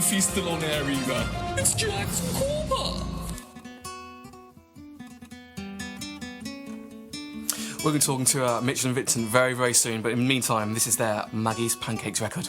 if he's still on air either. It's Jack's Corper. We'll be talking to Mitchell and Vincent very, very soon, but in the meantime, this is their Maggie's Pancakes record.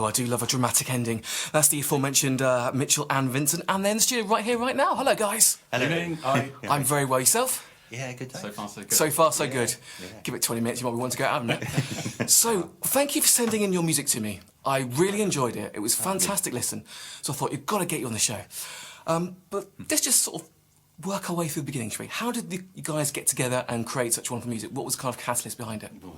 Oh, I do love a dramatic ending. That's the aforementioned Mitchell and Vincent, and they're in the studio right here, right now. Hello, guys. Hello. I'm very well. Yourself? Yeah, good. Thanks. So far, so good. So far, so Yeah, good. yeah. Give it 20 minutes, you might be wanting to go out, haven't it? So, thank you for sending in your music to me. I really enjoyed it. It was a fantastic listen. So I thought, you've got to get you on the show. But let's just sort of work our way through the beginning, shall we? How did you guys get together and create such wonderful music? What was the kind of catalyst behind it? Oh,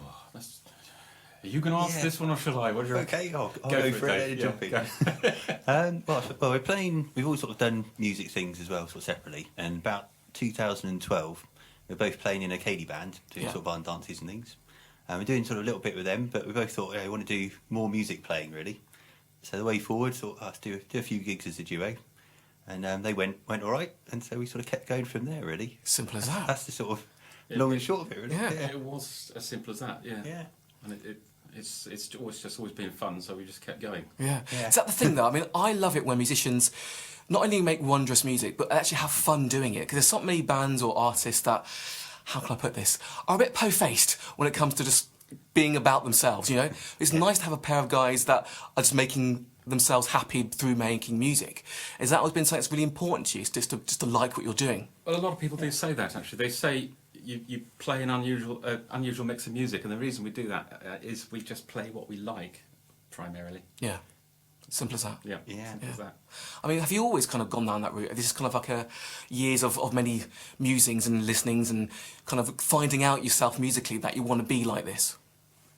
are you going to ask Yeah. this one or shall I? What's your... Okay, I'll Go go for for it, it. Dave. Jump in. Yeah, Well, we're playing. We've all sort of done music things as well, sort of separately. And about 2012, we're both playing in a Cadie band, doing Yeah. sort of barn dances and things. And we're doing sort of a little bit with them, but we both thought, we want to do more music playing, really. So the way forward, thought, let's do a few gigs as a duo. And they went all right, and so we sort of kept going from there, really. Simple as that. That's the sort of Yeah. long and short of it, really. Yeah. It was as simple as that, yeah. Yeah. And it's always been fun, so we just kept going. Yeah. Yeah. Is that the thing, though? I mean, I love it when musicians not only make wondrous music, but actually have fun doing it. Because there's so many bands or artists that, how can I put this, are a bit po-faced when it comes to just being about themselves, you know? It's nice to have a pair of guys that are just making themselves happy through making music. Has that always been something that's really important to you, just to like what you're doing? Well, a lot of people do say that, actually. They say you play an unusual mix of music, and the reason we do that is we just play what we like, primarily. Yeah. Simple as that. Yeah, Yeah. simple as that. I mean, have you always kind of gone down that route? This is kind of like a years of many musings and listenings and kind of finding out yourself musically that you want to be like this?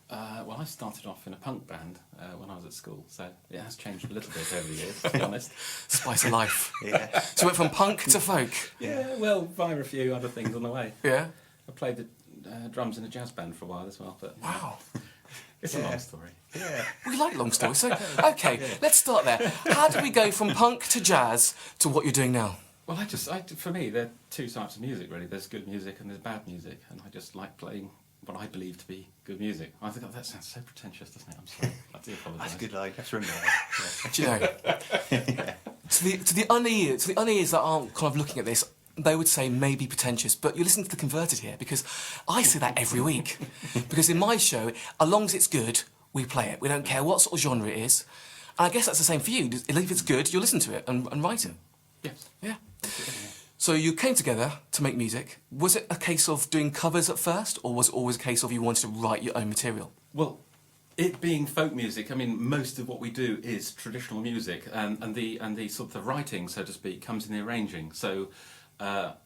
Well, I started off in a punk band when I was at school, so it has changed a little bit over the years, to be honest. Spice of life. Yeah. So you went from punk to folk. Yeah, well, via a few other things on the way. Yeah. I played the drums in a jazz band for a while as well, but Wow. it's a Yeah. long story. Yeah. We like long stories. So, okay, let's start there. How did we go from punk to jazz to what you're doing now? Well, for me, there are two types of music, really. There's good music and there's bad music, and I just like playing what I believe to be good music. I think that sounds so pretentious, doesn't it? I'm sorry. I do apologise. That's a good line. Let's remember that. Do you know? To the unears that aren't kind of looking at this, they would say maybe pretentious, but you're listening to the converted here because I say that every week. Because in my show, as long as it's good, we play it. We don't care what sort of genre it is. And I guess that's the same for you. If it's good, you'll listen to it and write it. Yes. Yeah. So you came together to make music. Was it a case of doing covers at first, or was it always a case of you wanted to write your own material? Well, it being folk music, I mean, most of what we do is traditional music, and the sort of the writing, so to speak, comes in the arranging. So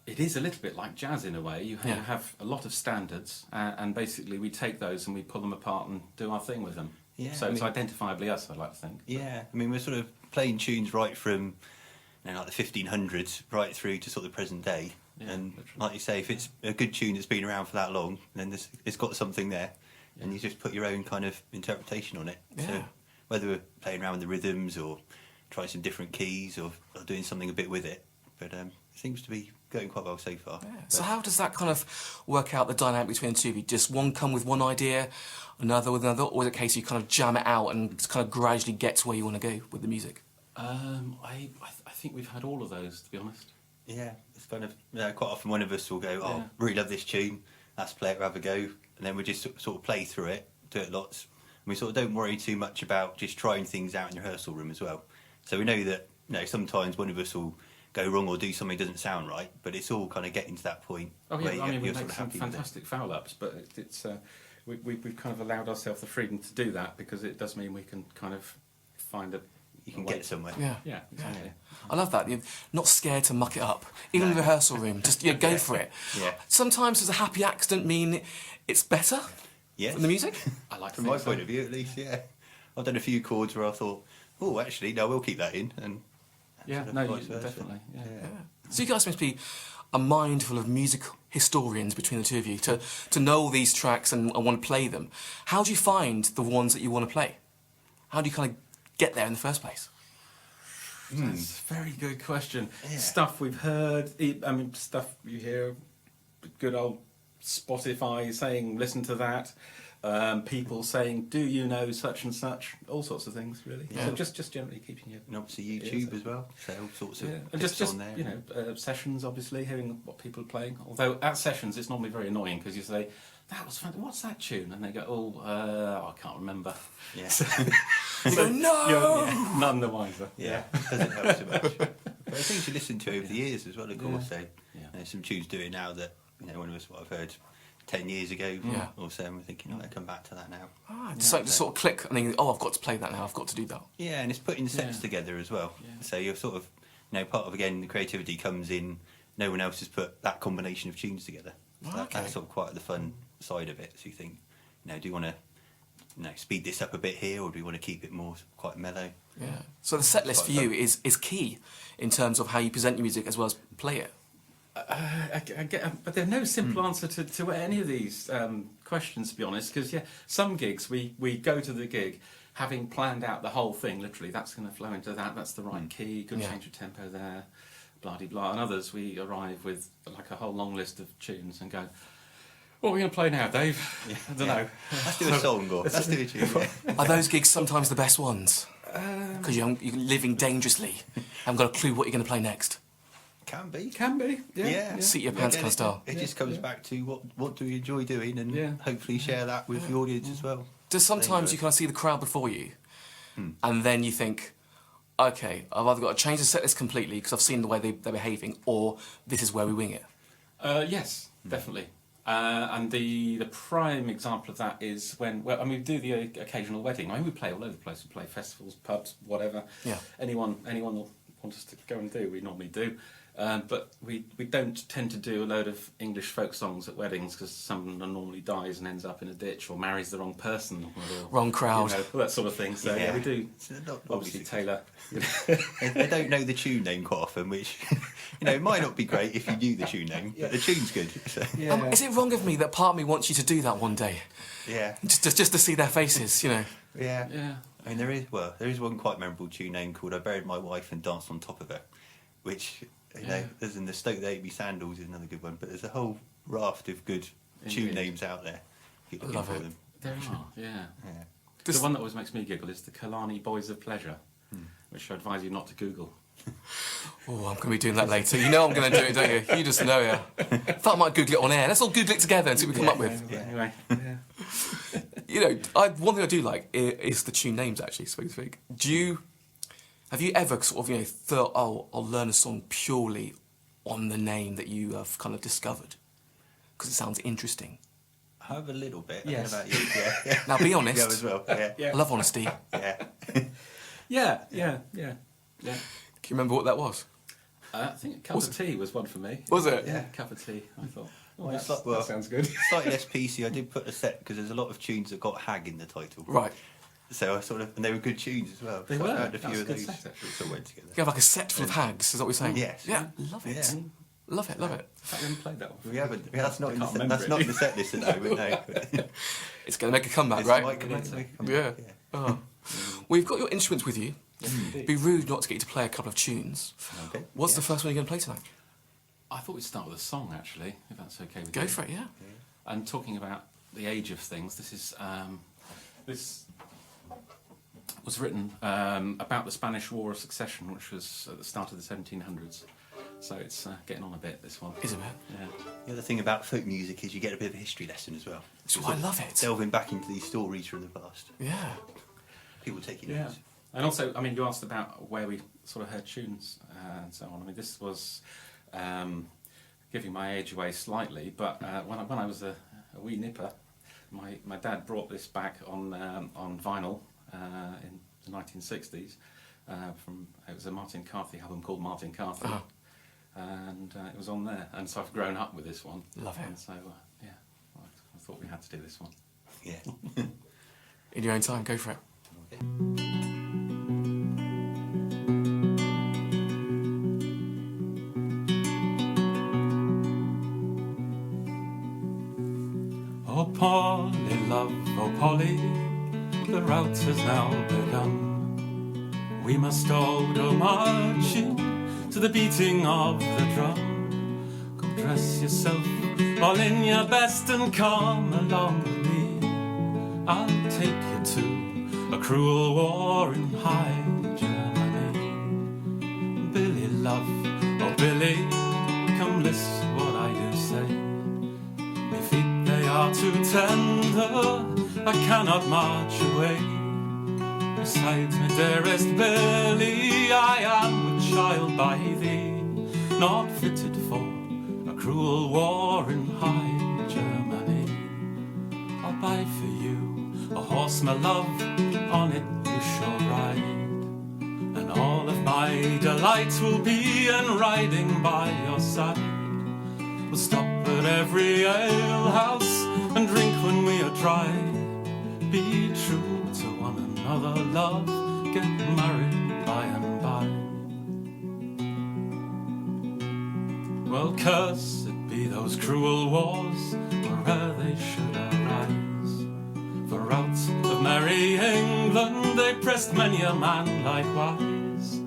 it is a little bit like jazz in a way. You Yeah. have a lot of standards, and basically we take those and we pull them apart and do our thing with them. Yeah, So I it's mean- identifiably us, I'd like to think. Yeah, I mean, we're sort of playing tunes right from like the 1500s right through to sort of the present day. Yeah, And literally. like you say, if it's a good tune that's been around for that long, then it's got something there, and you just put your own kind of interpretation on it. Yeah. So whether we're playing around with the rhythms or trying some different keys or doing something a bit with it, but it seems to be going quite well so far. Yeah. But- So how does that kind of work out, the dynamic between the two of you? Just one come with one idea, another with another, or is it a case you kind of jam it out and kind of gradually get to where you want to go with the music? I think we've had all of those, to be honest. Yeah, it's kind of quite often one of us will go, "Oh, Yeah. really love this tune. Let's play it, or have a go," and then we just sort of play through it, do it lots. And we sort of don't worry too much about just trying things out in the rehearsal room as well. So we know that sometimes one of us will go wrong or do something that doesn't sound right, but it's all kind of getting to that point. Oh where yeah, I mean, we you're make sort of some happy with it. fantastic foul ups, but we've kind of allowed ourselves the freedom to do that because it does mean we can kind of find a You can way get somewhere. Yeah. Yeah, exactly. I love that. You're not scared to muck it up. Even in the No. rehearsal room, just go for it. Yeah. Sometimes does a happy accident mean it's better Yes. for the music? I like to From think my so. point of view, at least, yeah. I've done a few chords where I thought, "Oh, actually, no, we'll keep that in," and Yeah, sort of no, vice versa. definitely. Yeah. Yeah. So you guys must be a mind full of music historians between the two of you to know all these tracks and want to play them. How do you find the ones that you want to play? How do you kind of get there in the first place? That's a very good question. Yeah. Stuff we've heard, I mean, stuff you hear, good old Spotify saying, listen to that. People saying, do you know such and such? All sorts of things, really. Yeah. So just generally keeping you... And obviously YouTube as well, so all sorts of Yeah, and bits just on there. you know, sessions, obviously, hearing what people are playing. Although at sessions, it's normally very annoying because you say, that was fun. What's that tune? And they go, oh, I can't remember. Yeah. You go, no! You're none the wiser. Yeah, it doesn't help too much. But I think you listen to over the years as well, of course. So there's some tunes doing now that one of us what I've heard 10 years ago or so, and we're thinking, I'll come back to that now. So to sort of click and think, oh, I've got to play that now. I've got to do that. Yeah, and it's putting sets together as well. Yeah. So you're sort of, part of again the creativity comes in. No one else has put that combination of tunes together. So that's sort of quite the fun side of it. So you think, do you want to speed this up a bit here, or do we want to keep it more quite mellow? Yeah. So the set list for you is key in terms of how you present your music as well as play it. But there's no simple answer to any of these questions, to be honest, because some gigs we go to the gig having planned out the whole thing, literally, that's going to flow into that, that's the right key, good change of tempo there, blah-de-blah, and others we arrive with like a whole long list of tunes and go, what are we going to play now, Dave? I don't know. Let's do a song, or let's do a tune. Are those gigs sometimes the best ones? Because you're living dangerously, haven't got a clue what you're going to play next. Can be. Yeah. Seat your pants kind of style. It just comes back to what do we enjoy doing, and hopefully share that with the audience as well. Does sometimes you kind of see the crowd before you, and then you think, okay, I've either got to change the set list completely because I've seen the way they're behaving, or this is where we wing it? Yes, definitely. And the prime example of that is when we do the occasional wedding. We play all over the place. We play festivals, pubs, whatever. Yeah. Anyone will want us to go and do. We normally do. But we don't tend to do a load of English folk songs at weddings because someone normally dies and ends up in a ditch or marries the wrong person. Or, Wrong crowd. That sort of thing. So we do Not obviously tailor. They don't know the tune name quite often, which it might not be great if you knew the tune name, but the tune's good. So. Is it wrong of me that part of me wants you to do that one day? Yeah. Just to see their faces, Yeah. Yeah. I mean, there is one quite memorable tune name called "I Buried My Wife and Danced on Top of Her," which there's in the Stoke the Amy Sandals is another good one. But there's a whole raft of good tune names out there. Keep looking for them. There are, yeah. The one that always makes me giggle is the Colonies Boys of Pleasure, which I advise you not to Google. Oh, I'm going to be doing that later. You know I'm going to do it, don't you? You just know, yeah. I thought I might Google it on air. Let's all Google it together and see what we come up with. Anyway. One thing I do like is the tune names, actually, so to speak. Have you ever sort of, thought, oh, I'll learn a song purely on the name that you have kind of discovered? Because it sounds interesting. I have a little bit. Yes. I don't know about you. Yeah. Now, be honest. Go as well. Yeah. I love honesty. Yeah. Yeah. Can you remember what that was? I think a cup of tea was one for me. Was it? Yeah, cup of tea. I thought, That sounds good. Slightly less PC. I did put a set because there's a lot of tunes that got hag in the title. Right. So I and they were good tunes as well. They so were. I had a That few was of a good those. set, actually. So went together. You have like a set full of hags, is that what you're saying? Yes. Yeah, love it. Yeah. Love it. In fact, we haven't played that one. We haven't. That's not. I In the can't set, remember that's it. not in the set list at the moment. No. It's going to make a comeback, It's right? like make a comeback, Yeah. Oh. We've got your instruments with you. It'd be rude not to get you to play a couple of tunes. Okay. What's the first one you're going to play tonight? I thought we'd start with a song, actually, if that's okay with Go you. for it, yeah. And talking about the age of things, this was written about the Spanish War of Succession, which was at the start of the 1700s. So it's getting on a bit, this one. Is it? Yeah. The other thing about folk music is you get a bit of a history lesson as well. That's why I love it. Delving back into these stories from the past. Yeah. People taking Yeah. notes. And also, I mean, you asked about where we sort of heard tunes and so on. I mean, this was giving my age away slightly, but when I was a wee nipper, my dad brought this back on vinyl in the 1960s. It was a Martin Carthy album called Martin Carthy, and it was on there. And so I've grown up with this one. Love it. And so I thought we had to do this one. Yeah. In your own time, go for it. Oh Polly, love, oh Polly, the rout has now begun. We must all go marching to the beating of the drum. Come dress yourself all in your best and come along with me. I'll take you to a cruel war in high Germany. Billy, love, oh Billy, come listen what I do say. Me feet they are far too tender, I cannot march away. Besides, my dearest Billy, I am a child by thee, not fitted for a cruel war in high Germany. I'll buy for you a horse, my love, on it you shall ride, and all of my delights will be in riding by your side. We'll stop at every alehouse and drink when we are dry. Be true to one another, love, get married by and by. Well, cursed be those cruel wars, where'er they should arise. For out of merry England they pressed many a man likewise.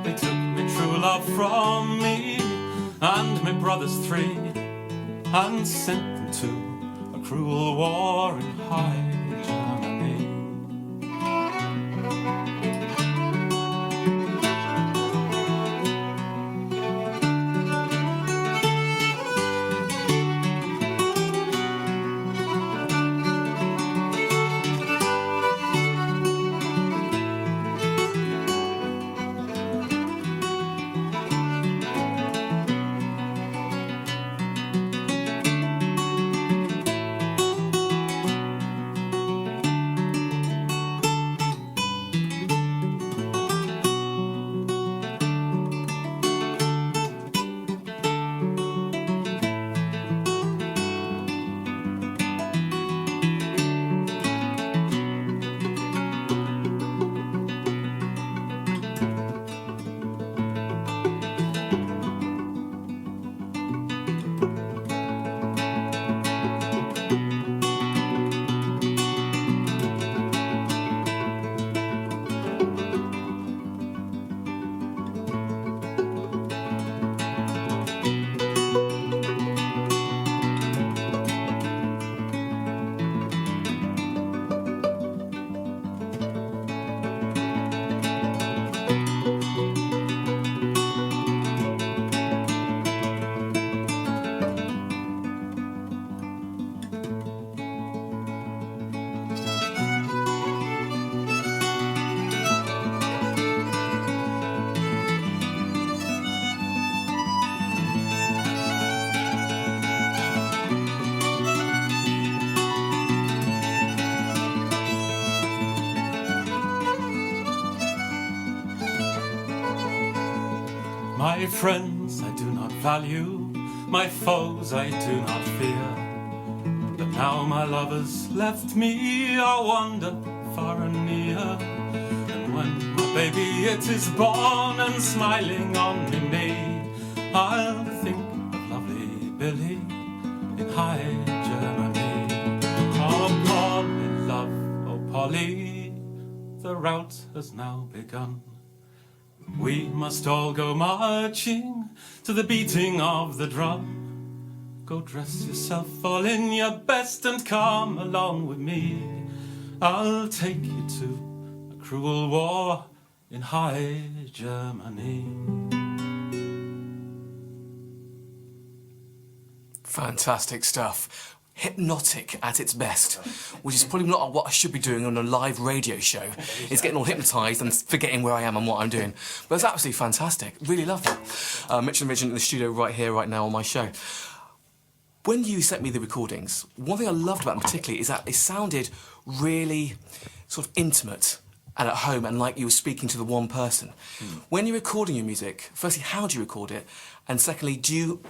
They took me true love from me, and my brothers three, and sent them to a cruel war in high Germany. My friends I do not value, my foes I do not fear. But now my lovers left me, I'll wander far and near. And when my baby it is born and smiling on me knee, I'll think of lovely Billy in high Germany. Oh Polly, love, oh Polly, the rout has now begun. We must all go marching to the beating of the drum. Go dress yourself all in your best and come along with me. I'll take you to a cruel war in high Germany. Fantastic stuff. Hypnotic at its best, which is probably not what I should be doing on a live radio show. It's getting all hypnotised and forgetting where I am and what I'm doing. But it's absolutely fantastic. Really love that. Mitchell and Vincent in the studio right here, right now on my show. When you sent me the recordings, one thing I loved about them particularly is that it sounded really sort of intimate and at home and like you were speaking to the one person. When you're recording your music, firstly, how do you record it? And secondly, do you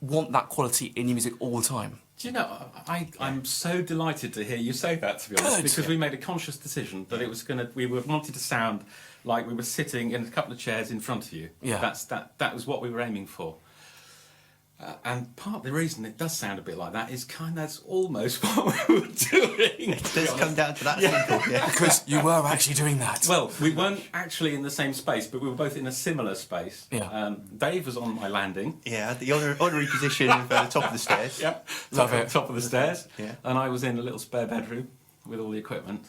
want that quality in your music all the time? Do you know, I'm so delighted to hear you say that, to be honest, Good. because we made a conscious decision that it was we wanted to sound like we were sitting in a couple of chairs in front of you. Yeah. That was what we were aiming for. And part of the reason it does sound a bit like that is that's almost what we were doing. It does come down to that simple, yeah. Because you were actually doing that. Well, we weren't actually in the same space, but we were both in a similar space. Yeah. Dave was on my landing. Yeah, the honorary position of the top of the stairs. Yeah, Love it. Top of the stairs. Yeah. And I was in a little spare bedroom with all the equipment,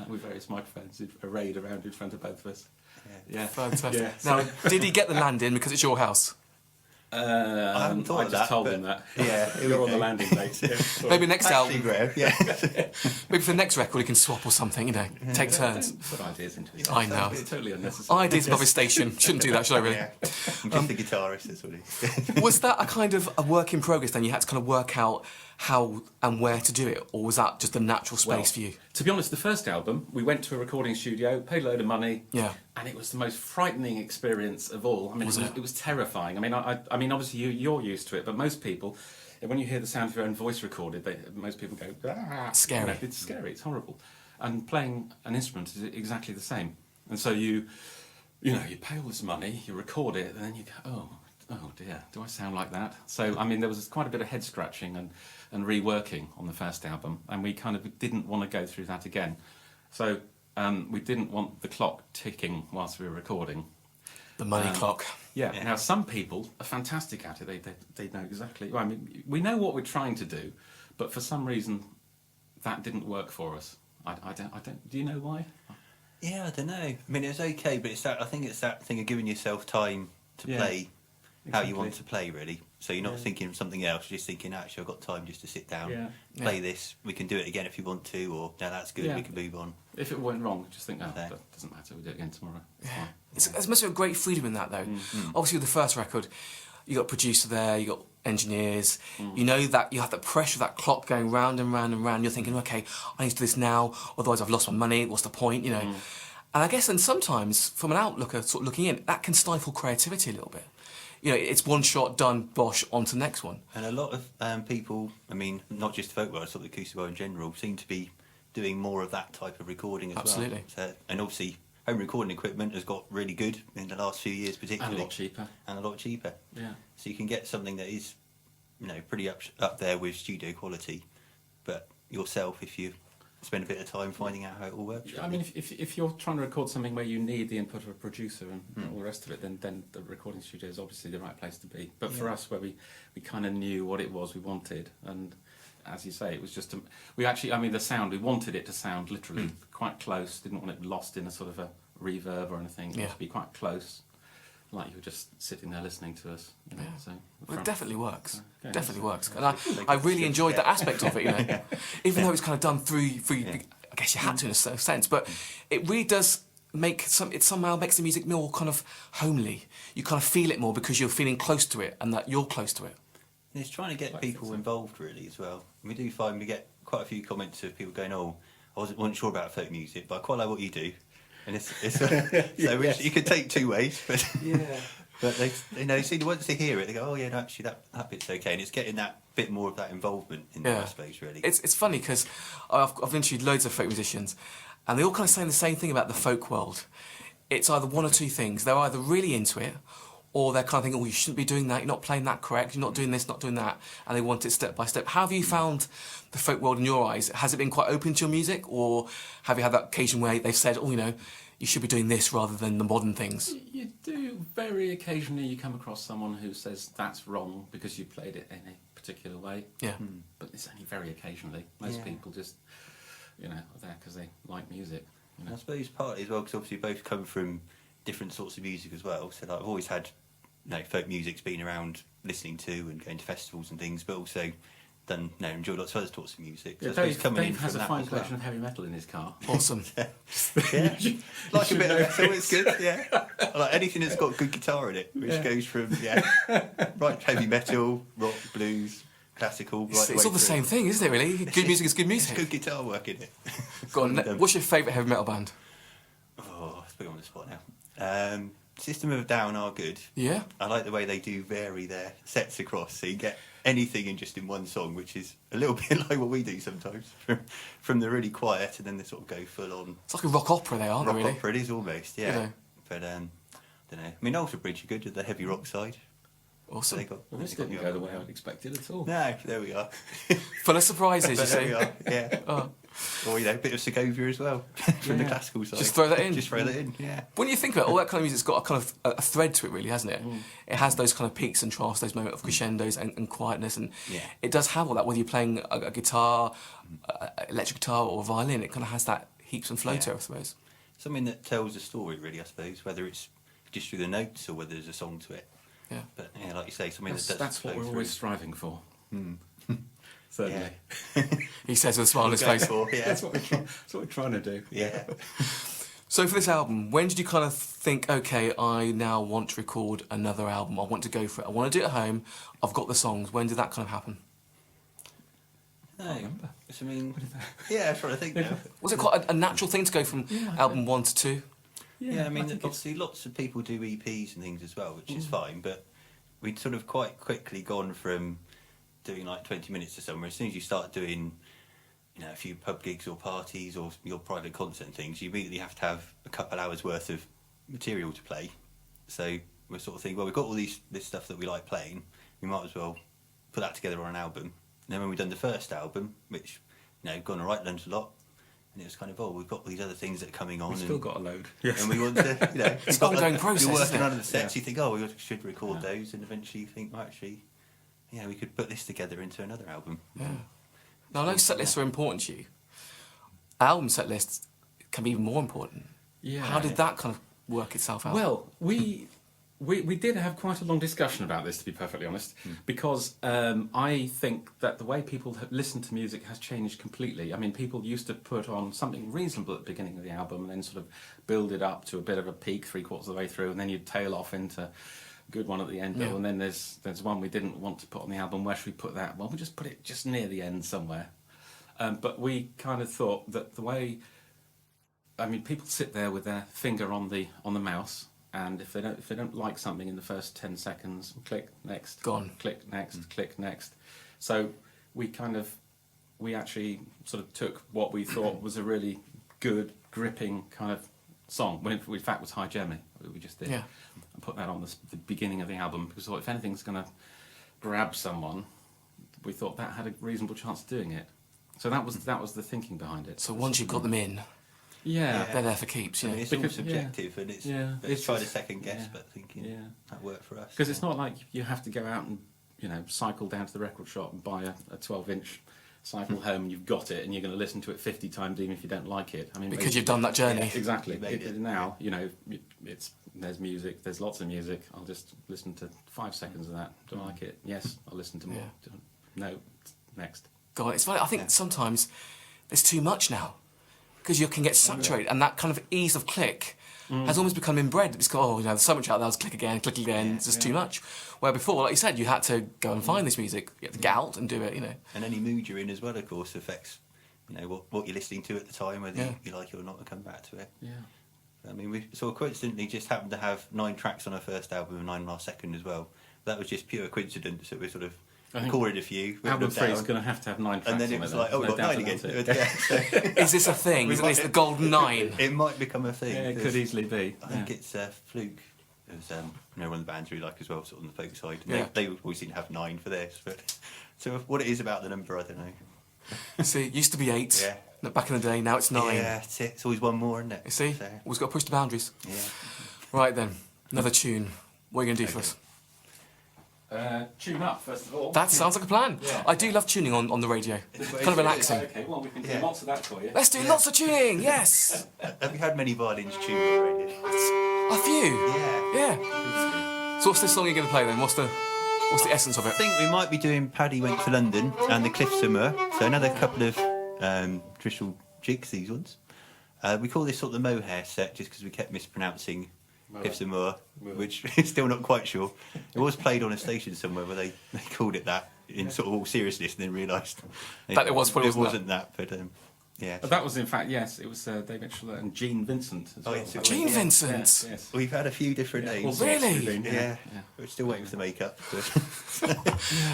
with various microphones arrayed around in front of both of us. Yeah. Fantastic. Yeah. Now, did he get the land in because it's your house? I haven't thought I of just that, told but- them that. Yeah, here we You're on the go. landing page. Yeah, sorry. Maybe next Actually, album, Graham, yeah. maybe for the next record, he can swap or something. You know, take turns. Don't put ideas into it. I know. It's totally unnecessary. Ideas above his station. Shouldn't do that, should I? Really? Yeah. I'm just a guitarist, that's what it is. Was that a kind of a work in progress? Then you had to kind of work out how and where to do it, or was that just a natural space Well, for you? To be honest, the first album, we went to a recording studio, paid a load of money, Yeah. and it was the most frightening experience of all. I mean, it was terrifying. I mean, obviously you're used to it, but most people, when you hear the sound of your own voice recorded, most people go, ah. Scary. You know, it's scary. It's horrible. And playing an instrument is exactly the same. And so you pay all this money, you record it, and then you go, oh dear, do I sound like that? So, I mean, there was quite a bit of head scratching and reworking on the first album, and we kind of didn't want to go through that again. So we didn't want the clock ticking whilst we were recording. The money clock. Yeah. Now, some people are fantastic at it. They know exactly. Well, I mean, we know what we're trying to do, but for some reason, that didn't work for us. I don't. Do you know why? Yeah, I don't know. I mean, it's okay, but I think it's that thing of giving yourself time to Yeah, play how you exactly. want to play, really. So you're not Yeah. thinking of something else, you're just thinking, actually, I've got time just to sit down, Yeah. play this, we can do it again if you want to, or, no, that's good, Yeah. we can move on. If it went wrong, just think, oh, Okay. that doesn't matter. We'll do it again tomorrow. It's fine. It's must be a great freedom in that, though. Obviously, with the first record, you got a producer there, you got engineers. You know that you have that pressure, of that clock going round and round and round. You're thinking, okay, I need to do this now, otherwise I've lost my money. What's the point? You know. And I guess, and sometimes from an outlooker, sort of looking in, that can stifle creativity a little bit. You know, it's one shot done, bosh, on to the next one. And a lot of people, I mean, not just FolkWords, sort of acoustic bar in general, seem to be doing more of that type of recording as Absolutely. well. So, and obviously, home recording equipment has got really good in the last few years, And particularly. a lot cheaper. And a lot cheaper. Yeah. So you can get something that is, pretty up there with studio quality, but yourself, if you spend a bit of time finding out how it all works. I mean, if you're trying to record something where you need the input of a producer and all the rest of it, then the recording studio is obviously the right place to be. But for us, where we kind of knew what it was we wanted, and as you say, it was just the sound, we wanted it to sound literally quite close. Didn't want it lost in a sort of a reverb or anything. It Yeah. wanted to be quite close, like you were just sitting there listening to us. You know, so Well, it definitely works. Okay. Definitely works. And I really enjoyed that aspect of it, you know. Even though it's kind of done through I guess you had to in a certain sense, but it really does it somehow makes the music more kind of homely. You kind of feel it more because you're feeling close to it and that you're close to it. And it's trying to get Like people Vincent. involved, really, as well. We do find we get quite a few comments of people going, "Oh, I wasn't sure about folk music, but I quite like what you do." And it's so which you could take two ways, but but they see once they hear it, they go, "Oh yeah, no, actually that bit's okay." And it's getting that bit more of that involvement in there, I suppose, really. It's funny because I've interviewed loads of folk musicians, and they all kind of saying the same thing about the folk world. It's either one or two things. They're either really into it, or they're kind of thinking, oh, you shouldn't be doing that, you're not playing that correct, you're not doing this, not doing that, and they want it step by step. How have you found the folk world in your eyes? Has it been quite open to your music, or have you had that occasion where they've said, oh, you should be doing this rather than the modern things? You do very occasionally. You come across someone who says that's wrong because you played it in a particular way. Yeah. But it's only very occasionally. Most people just, are there because they like music. I suppose partly as well, because obviously we both come from different sorts of music as well. So like, I've always had, folk music's been around listening to and going to festivals and things, but also enjoyed lots of other sorts of music. So I suppose coming in Dave has from a that fine as well. collection of heavy metal in his car. Awesome. Yeah, like a bit of metal, it's good. Yeah, I like anything that's got good guitar in it, which goes from right heavy metal, rock, blues, classical. Right It's all the same thing, isn't it, really? Good music is good It's music. good guitar work in it. Go on, what's your favourite heavy metal band? Oh, let's put you on the spot now. System of a Down are good. Yeah? I like the way they do vary their sets across, so you get anything in one song, which is a little bit like what we do sometimes, from the really quiet and then they sort of go full on It's like a rock opera, they aren't rock they, really? opera. It is almost, yeah. You know. But I don't know. I mean, Alter Bridge are good at the heavy rock side. Awesome. They got, Well, this they got didn't the go the other way I'd expected at all. No, there we are. Full of surprises, you But there see. we are, yeah. Oh. Or, a bit of Segovia as well, from the Yeah. classical side. Just throw that in. Just throw that in, yeah. When you think about it, all that kind of music's got a kind of a thread to it, really, hasn't it? It has those kind of peaks and troughs, those moments of crescendos and quietness, and Yeah. it does have all that. Whether you're playing a guitar, electric guitar, or a violin, it kind of has that heaps and flow to it, I suppose. Something that tells a story, really, I suppose, whether it's just through the notes or whether there's a song to it. Yeah. But yeah, like you say, something that does That's what flow we're through. always striving for. Certainly. He says with a smile on his We'll go face. for, yeah. That's what we're trying to do. Yeah. So for this album, when did you kind of think, okay, I now want to record another album, I want to go for it, I want to do it at home, I've got the songs, when did that kind of happen? No, remember. I mean, yeah, that's what I think now. Was it quite a natural thing to go from album 1 to 2? Yeah, I mean, think obviously lots of people do EPs and things as well, which is fine, but we'd sort of quite quickly gone from doing like 20 minutes to somewhere. As soon as you start doing, you know, a few pub gigs or parties or your private concert and things, you immediately have to have a couple hours worth of material to play. So we're sort of thinking, well, we've got all this stuff that we like playing, we might as well put that together on an album. And then when we've done the first album, which, you know, gone all right, learned a lot, and it was kind of, oh, we've got these other things that are coming on. We've still got a load. And we want to, you know, It's an ongoing process, You're isn't working it? on the sets, you think, oh, we should record those, and eventually you think, well, actually, yeah, we could put this together into another album. Yeah. Now, I know set lists are important to you. Album set lists can be even more important. Yeah. How did that kind of work itself out? Well, we did have quite a long discussion about this, to be perfectly honest, because I think that the way people listen to music has changed completely. I mean, people used to put on something reasonable at the beginning of the album and then sort of build it up to a bit of a peak 3/4 of the way through, and then you'd tail off into a good one at the end. Yeah. And then there's one we didn't want to put on the album. Where should we put that? Well, we'll just put it just near the end somewhere. But we kind of thought that the way... I mean, people sit there with their finger on the mouse, and if they don't like something in the first 10 seconds, click next, Gone. click next, click next. So we actually sort of took what we thought was a really good, gripping kind of song. When in fact it was Hi Jeremy, we just did, Yeah. and put that on the beginning of the album because we thought if anything's going to grab someone, we thought that had a reasonable chance of doing it. So that was the thinking behind it. So once you've got them in, Yeah. they're there for keeps. I Yeah. mean, it's Because- all subjective, and it's It's try to just- second guess, yeah. but thinking Yeah. that worked for us. Because it's not like you have to go out and, you know, cycle down to the record shop and buy a 12-inch cycle home and you've got it and you're going to listen to it 50 times even if you don't like it. I mean, Because you've done that journey. Yeah. Exactly. You made it. Now, you know, there's music, there's lots of music. I'll just listen to 5 seconds of that. Do I like it? Yes, I'll listen to more. Yeah. No, next. God, it's funny. I think sometimes there's too much now because you can get saturated, and that kind of ease of click has almost become inbred. It's got, oh, you know, there's so much out there. Let's click again, it's just too much. Where before, like you said, you had to go and find this music. You had to get out and do it. You know. And any mood you're in as well, of course, affects, you know, what you're listening to at the time, whether Yeah. you like it or not, and come back to it. Yeah. I mean, we sort of coincidentally just happened to have 9 tracks on our first album and 9 on our second as well. That was just pure coincidence that we sort of I think recorded a few, written Album them 3 is down, going to have 9 tracks and then on it was then. like, oh, There's we've no got doubt 9 about again. it. Yeah, Is this a thing? Is this the golden 9? it might become a thing. Yeah, it 'cause could easily be. I think it's Fluke. It was you know, one of the bands we like as well, sort of on the folk side. And Yeah. they always seem to have 9 for theirs. But so what it is about the number, I don't know. See, it used to be 8. Yeah. Back in the day, now it's 9. Yeah, that's it. It's always one more, isn't it? You see, So, always got to push the boundaries. yeah. Right then, another tune. What are you going to do for us? Tune up, first of all. That sounds like a plan. Yeah. I do love tuning on the radio. It's Kind of relaxing. Okay, well, we can do Yeah. lots of that for you. Let's do lots of tuning. Yes, Have you had many violins tuned already? a few. Yeah. Yeah. So what's this song you're going to play then? What's the essence of I it? think we might be doing Paddy Went to London and the Cliff Summer. So another couple of traditional jigs, these ones. We call this sort of the mohair set just because we kept mispronouncing Cliff Summer, which is still not quite sure. It was played on a station somewhere where they called it that in sort of all seriousness and then realised That it was, but it wasn't that. But yeah. But that was, in fact, yes, it was Dave Mitchell and Gene Vincent as Oh, well. yes, it Gene was, yeah. Vincent. Yes, yes. We've had a few different Yeah, all names. sorts Really? we've been, Yeah. yeah. We're still waiting for the makeup. But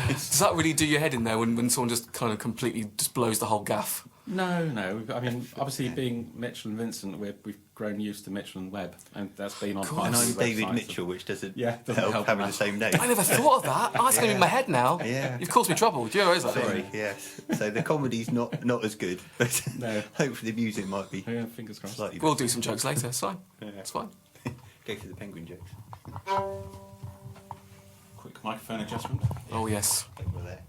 Does that really do your head in there when someone just kind of completely just blows the whole gaff? No. I mean, obviously, being Mitchell and Vincent, we've grown used to Mitchell and Webb, and that's been on. Cool. quite a and few I'm David websites. Mitchell, which doesn't, Doesn't help help having the enough. same name. I never thought of that. Oh, it's going to be in my head now. Yeah. You've caused me trouble. Do you realise that? Sorry, yes. So the comedy's not as good, but No. hopefully the music might be Yeah, fingers crossed. slightly We'll better. do some jokes later. It's fine. Yeah. It's fine. Go for the penguin jokes. Quick microphone adjustment. Oh yes. Over there.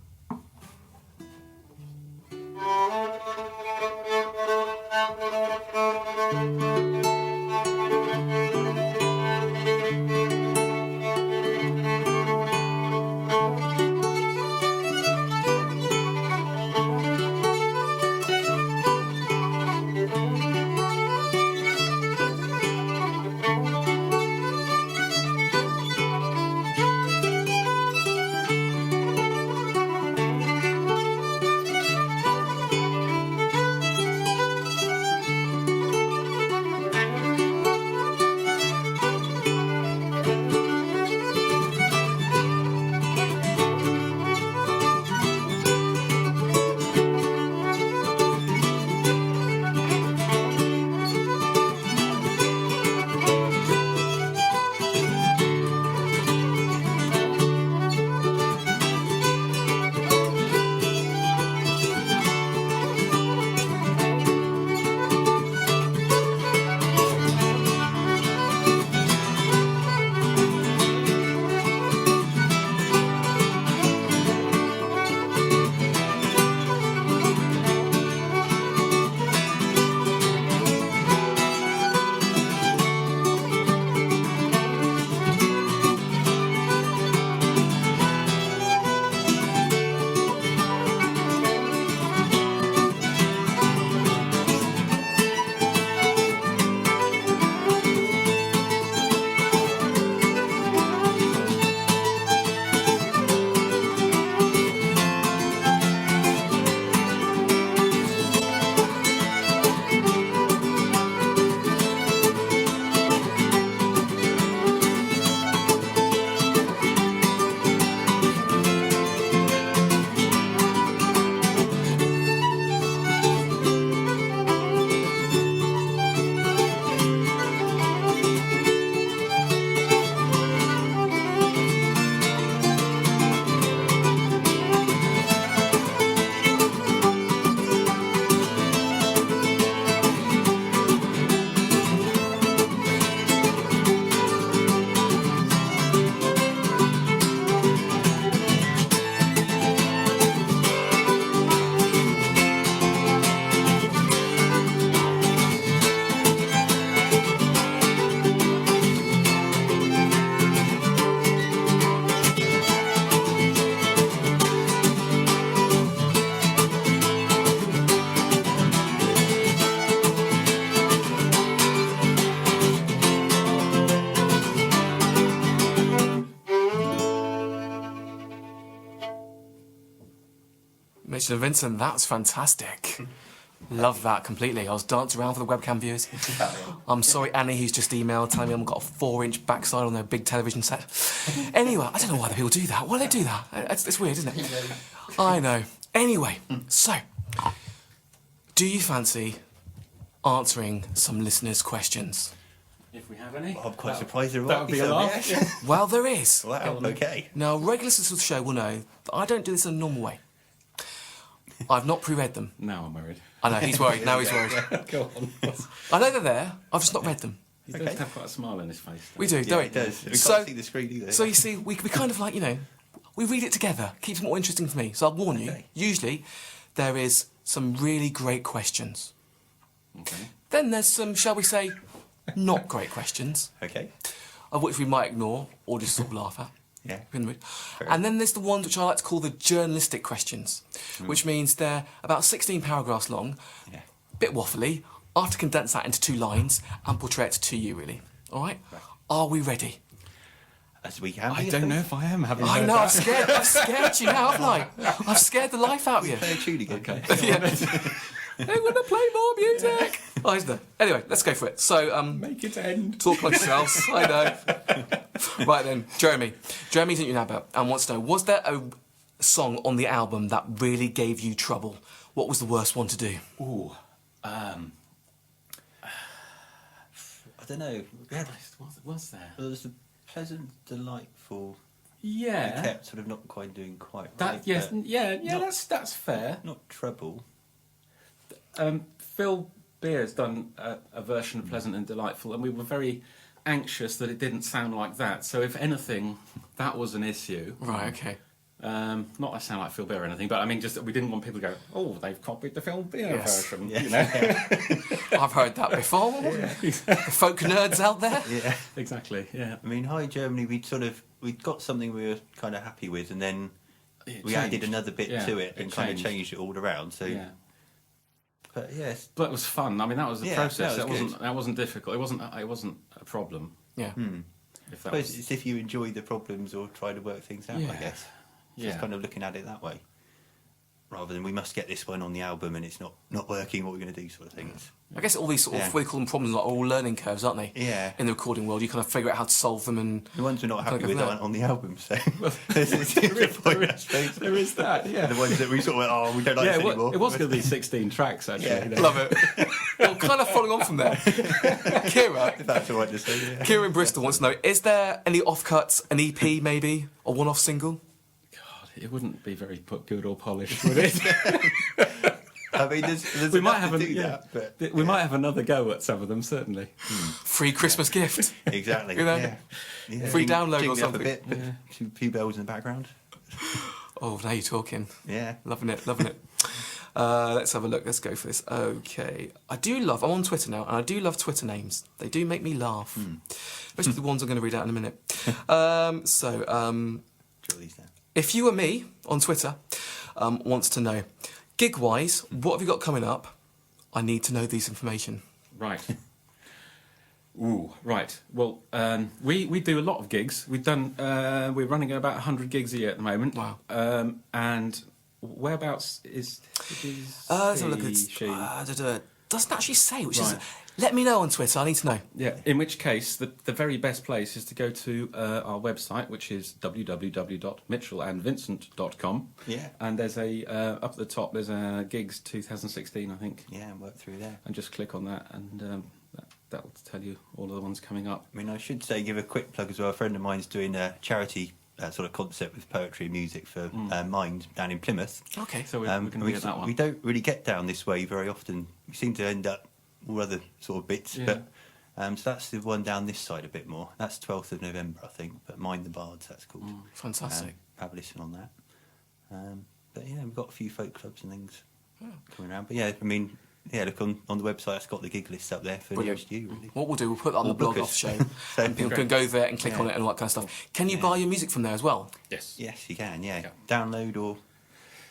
question, Vincent. That's fantastic. Love that completely. I was dancing around for the webcam viewers. I'm sorry, Annie, who's just emailed telling me I've got a 4-inch backside on their big television set. Anyway, I don't know why the people do that. Why do they do that? It's weird, isn't it? I know. Anyway, so, do you fancy answering some listeners' questions? If we have any. I'm quite surprised there That won't would be a some, laugh. yeah. Well, there is. Wow, okay. Now, regular listeners of the show will know that I don't do this in a normal way. I've not pre-read them. Now I'm worried. I know, he's worried. Now he's worried. Go on. I know they're there. I've just not read them. He does have quite a smile on his face. We do, Yeah, don't we? it does. We So- can't see the screen either. So you see, we kind of like, we read it together. Keeps it more interesting for me. So I'll warn you, Okay. usually there is some really great questions. Okay. Then there's some, shall we say, not great questions, Okay. of which we might ignore or just sort of laugh at. Yeah. In the mood. And then there's the ones which I like to call the journalistic questions, which means they're about 16 paragraphs long, Yeah. bit waffly. I have to condense that into 2 lines and portray it to you, really. All right? Are we ready? As we can be. I don't know if I am having. I know, I've scared you now, haven't I? I've scared the life out of you. Play a tune again. Okay. They want to play more music. Oh, isn't there? Anyway, let's go for it. So, Make it end. talk amongst yourselves. I know. Right then, Jeremy. Jeremy's in Unaba and wants to know, was there a song on the album that really gave you trouble? What was the worst one to do? Ooh. I don't know. We had, Was there? there was a pleasant, delightful. Yeah. Kept sort of not quite doing quite That right. yes, but yeah. not- That's fair. Not treble. Phil Beer's done a version of Pleasant and Delightful, and we were very anxious that it didn't sound like that. So if anything, that was an issue. Right, okay. Not that I sound like Phil Beer or anything, but I mean, just that we didn't want people to go, oh, they've copied the Phil Beer Yes. version. Yeah. You know? I've heard that before. The folk nerds out there. Yeah. Exactly. Yeah. I mean, Hi Germany, we'd got something we were kind of happy with, and then It we changed. added another bit Yeah, to it and kind of changed. changed it all around. So, Yeah. but yes, But it was fun. I mean, that was the Yeah, process. that was That wasn't difficult. It wasn't a problem. Yeah. If I that suppose was, it's if you enjoy the problems or try to work things out. I Yeah. guess. yeah. Just kind of looking at it that way, rather than we must get this one on the album and it's not working. What we're going to do, sort of thing. It's, I guess all these sort of, Yeah. what do you call them, problems, like, are all learning curves, aren't they? Yeah. In the recording world, you kind of figure out how to solve them and... the ones we're not Kinda happy go with from there. aren't on the album, so this is the point, I suppose. There is that. Yeah. The ones that we sort of went, oh, we don't like Yeah, this anymore. it was going to be 16 tracks actually. Yeah. you know. Love it. Well, kind of following on from there, Kira, If that's all right to say. Yeah. Kira in Bristol wants to know, is there any offcuts, an EP maybe, or one-off single? God, it wouldn't be very good or polished, would it? I mean, there's we enough might have to an, do yeah, that, but we might have another go at some of them, certainly. Free Christmas gift. exactly. You know, yeah. free download or Jingle it up something. a bit, put a few bells in the background. Oh, now you're talking. Yeah. Loving it, loving it. Let's have a look. Let's go for this. Okay. I'm on Twitter now, and I do love Twitter names. They do make me laugh. Especially the ones I'm going to read out in a minute. Draw these down. If you were me on Twitter, wants to know, Gigwise, what have you got coming up? I need to know this information. Right. Ooh, right. Well, we do a lot of gigs. We're running at about 100 gigs a year at the moment. Wow. And whereabouts is Let's have a look. she? Doesn't actually say, which is... Right. Let me know on Twitter, I need to know. Yeah, in which case, the very best place is to go to our website, which is www.mitchellandvincent.com. Yeah. And there's up at the top, there's a Gigs 2016, I think. Yeah, and work through there. And just click on that, and that'll tell you all of the ones coming up. I mean, I should say, give a quick plug as well. A friend of mine's doing a charity sort of concept with poetry and music for Mind down in Plymouth. Okay. So we're going to be at that one. We don't really get down this way very often. We seem to end up all other sort of bits, Yeah. but so that's the one down this side a bit more. That's 12th of November, I think. But Mind the Bards, that's called. Fantastic. Have a listen on that. But yeah, we've got a few folk clubs and things coming around. But yeah, I mean, yeah, look on the website. It's got the gig list up there for Brilliant. nearest you, really. What we'll do, we'll put that on Or the blog book off us. show, So and people great. can go there and click Yeah. on it and all that kind of stuff. Can you Yeah. buy your music from there as well? Yes. Yes, you can. Yeah, Yeah. download or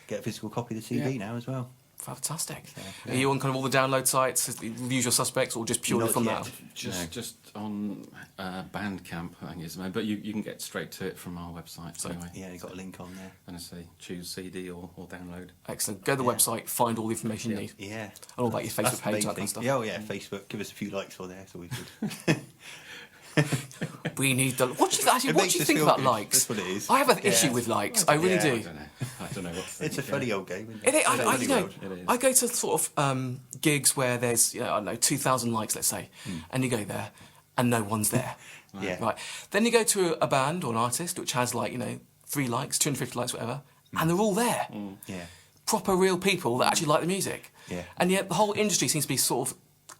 get a physical copy of the CD Yeah. now as well. Fantastic. Are you on kind of all the download sites, the usual suspects, or just purely Not from yet. that? Just on Bandcamp, I think is the main, but you can get straight to it from our website. So anyway, Yeah, you got a link on there. and I say choose CD or download. Excellent. Go to the website, find all the information you need. Yeah. And all about your Facebook That's the page, main that kind thing. of stuff. Yeah, oh yeah, Facebook. Give us a few likes on there. It's always good. We need the. What do you, actually, It what makes do you us think feel about good. likes? That's what it is. I have an Yeah. issue with likes. I really Yeah. do. I don't know what to think. It's a funny old game. Isn't It, it? I, Funny you know, world. It is. I go to sort of gigs where there's, I don't know, 2,000 likes, let's say, and you go there and no one's there. Yeah. Right. Then you go to a band or an artist which has 3 likes, 250 likes, whatever, and they're all there. Yeah. Proper real people that actually like the music. Yeah. And yet the whole industry seems to be sort of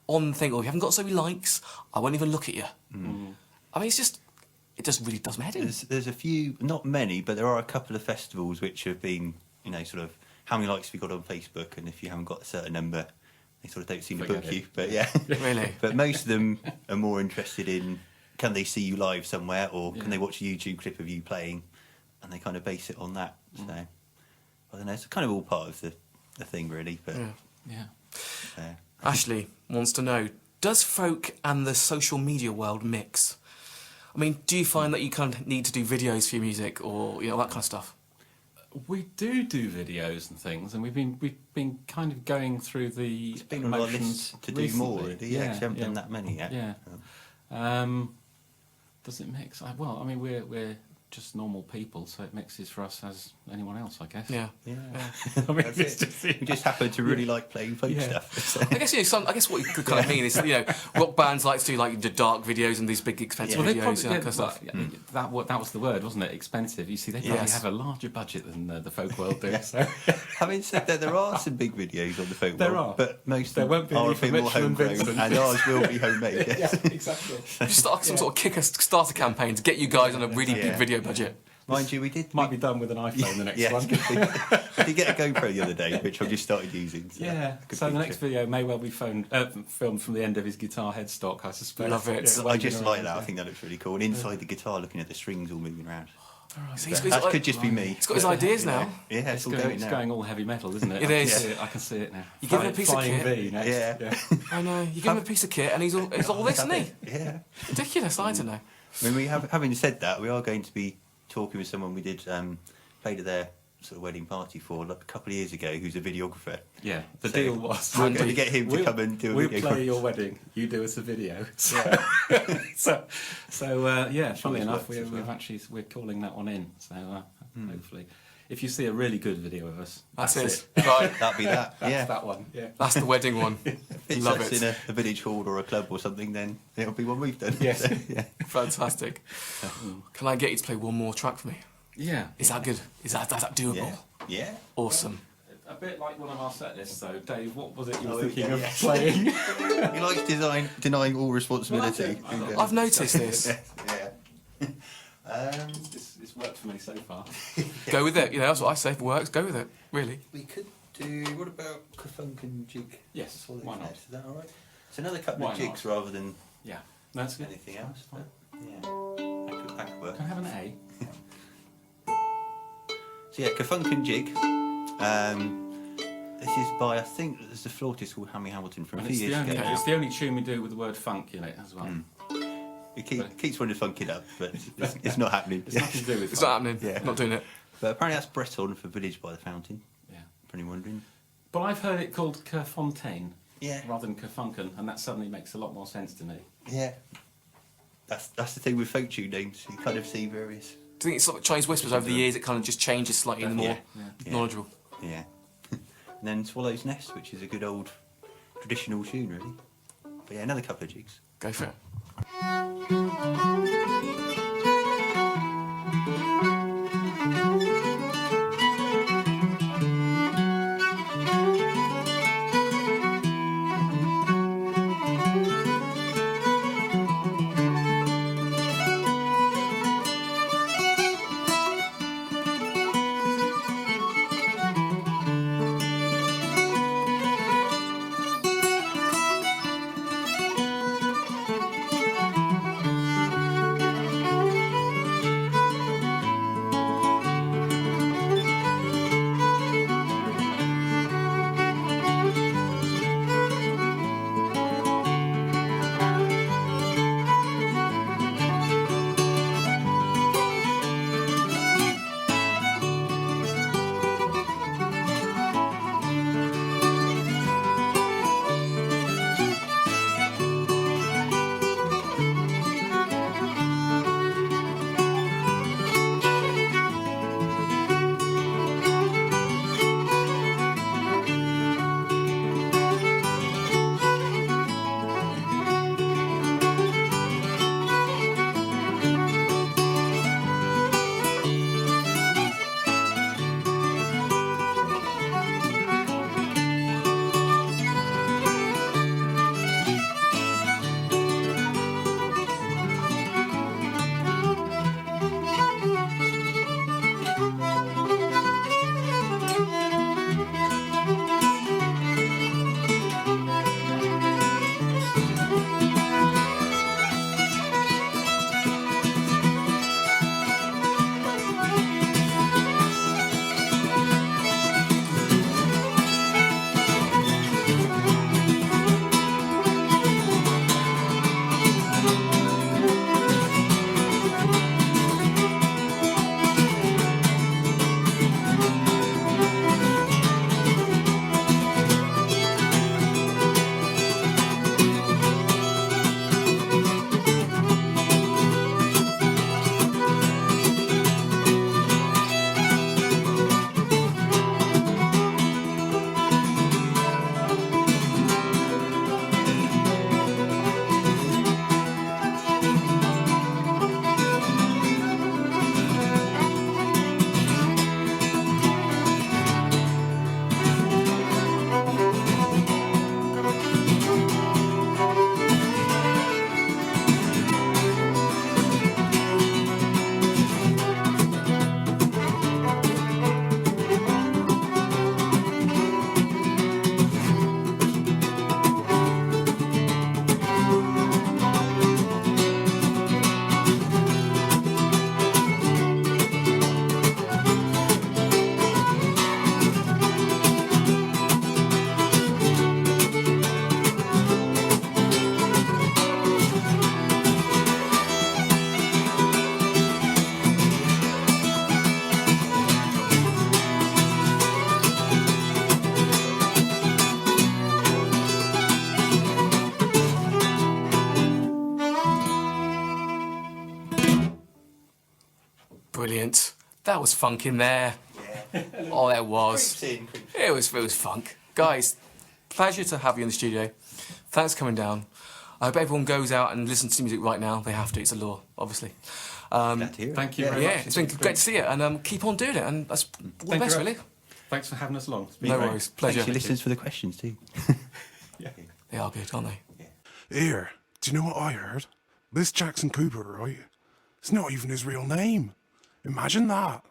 on the thing, oh, if you haven't got so many likes, I won't even look at you. I mean, it just really does my head in. There's a few, not many, but there are a couple of festivals which have been, sort of, how many likes have you got on Facebook, and if you haven't got a certain number, they sort of don't seem to Forget book it. you. But yeah, Really? But most of them are more interested in, can they see you live somewhere, or can they watch a YouTube clip of you playing, and they kind of base it on that. So I don't know. It's kind of all part of the thing, really. But Yeah. Yeah. Ashley wants to know, does folk and the social media world mix? I mean, do you find that you kind of need to do videos for your music or, that kind of stuff? We do videos and things, and we've been kind of going through the it's been on our motions list to do more. recently. Really. Yeah, 'cause we haven't done that many yet. Yeah. Does it mix? Well, I mean, we're just normal people, so it mixes for us as anyone else, I guess. Yeah. Yeah. I mean, That's it's it. just, We just happen to really like playing folk Yeah. stuff. I guess I guess what you could kind of mean is rock bands like to do the dark videos and these big expensive Yeah. videos and that kind of stuff. that was the word, wasn't it? Expensive. You see, they probably Yes. have a larger budget than the folk world do. So Having said that, there are some big videos on the folk There world, are. but most There of won't them be are a any for bit more Mitchell and homegrown, Vincent. and ours will be homemade. Yes. exactly. Just start some sort of starter campaign to get you guys on a really big Yeah. video budget. Mind you, we did. Might be done with an iPhone the next Yeah, one. I did get a GoPro the other day, which I've just started using. So Yeah. good So the next feature. video may well be filmed from the end of his guitar headstock, I suspect. Love it. Yeah, I waving just like around, that. I yeah. think that looks really cool. And inside the guitar, looking at the strings all moving around. So That could just be me. He's got his ideas now. Yeah, it's all going It's now. going all heavy metal, isn't it? It is. I can see it now. You give him a piece of Flying kit. V next. Yeah. I know. You give him a piece of kit and he's all this, isn't he? Yeah. Ridiculous, I don't know. I mean, having said that, we are going to be talking with someone we did played at their sort of wedding party for a couple of years ago, who's a videographer. Yeah. The So deal was we're going to get him to come and do a we'll video. play your wedding. You do us a video. So, yeah. Funnily enough, works as well. we're calling that one in. So hopefully, if you see a really good video of us, That's it. it. Right. That'd be that. That's Yeah. that one. Yeah. That's the wedding one. It's Love us it. in a village hall or a club or something, then it'll be one we've done. Yes. So, yeah. Fantastic. Can I get you to play one more track for me? Yeah. Is that good? Is that doable? Yeah. Yeah. Awesome. A bit like one of our set lists, though. Dave, what was it you were Oh, thinking yeah, of yeah. playing? He likes denying all responsibility. Well, that's it. I've noticed this. Yeah. It's worked for me so far. Go with it. That's what I say. If it works, go with it. Really. We could do. What about Kafunk and Jig? Yes, That's all why they've not? had. Is that all right? It's another couple Why of jigs not? rather than Yeah. That's good. anything else. But, yeah. That could work. Can I have an A? So yeah, Kafunk and Jig. This is by, I think there's a flautist called Hammy Hamilton from a And few it's years ago. it's the only tune we do with the word funk in it as well. He keeps wanting to funk it up, but it's not happening. It's nothing to do with It's funk. not happening. Yeah. Not doing it. But apparently that's Breton for Village by the Fountain, Yeah. for anyone wondering. But I've heard it called Kerfontaine Yeah. rather than Kerfunken, and that suddenly makes a lot more sense to me. Yeah. That's the thing with folk tune names. You kind of see various. Do you think it's like Chinese whispers over the years? It kind of just changes slightly the more Yeah. knowledgeable. Yeah. And then Swallow's Nest, which is a good old traditional tune, really. But yeah, another couple of jigs. Go for it. brilliant. That was funk in there. Yeah. Oh, there was. Creeps in. It was funk. Guys, pleasure to have you in the studio. Thanks for coming down. I hope everyone goes out and listens to music right now. They have to. It's a law, obviously. Glad to hear it. Thank you very much. Yeah, it's been great to see you, and keep on doing it. And that's all the Thank best, you. really. Thanks for having us along. It's been No great. worries. Pleasure. Thanks to listeners for the questions too. Yeah. They are good, aren't they? Here, do you know what I heard? This Jackson Cooper, right? It's not even his real name. Imagine that.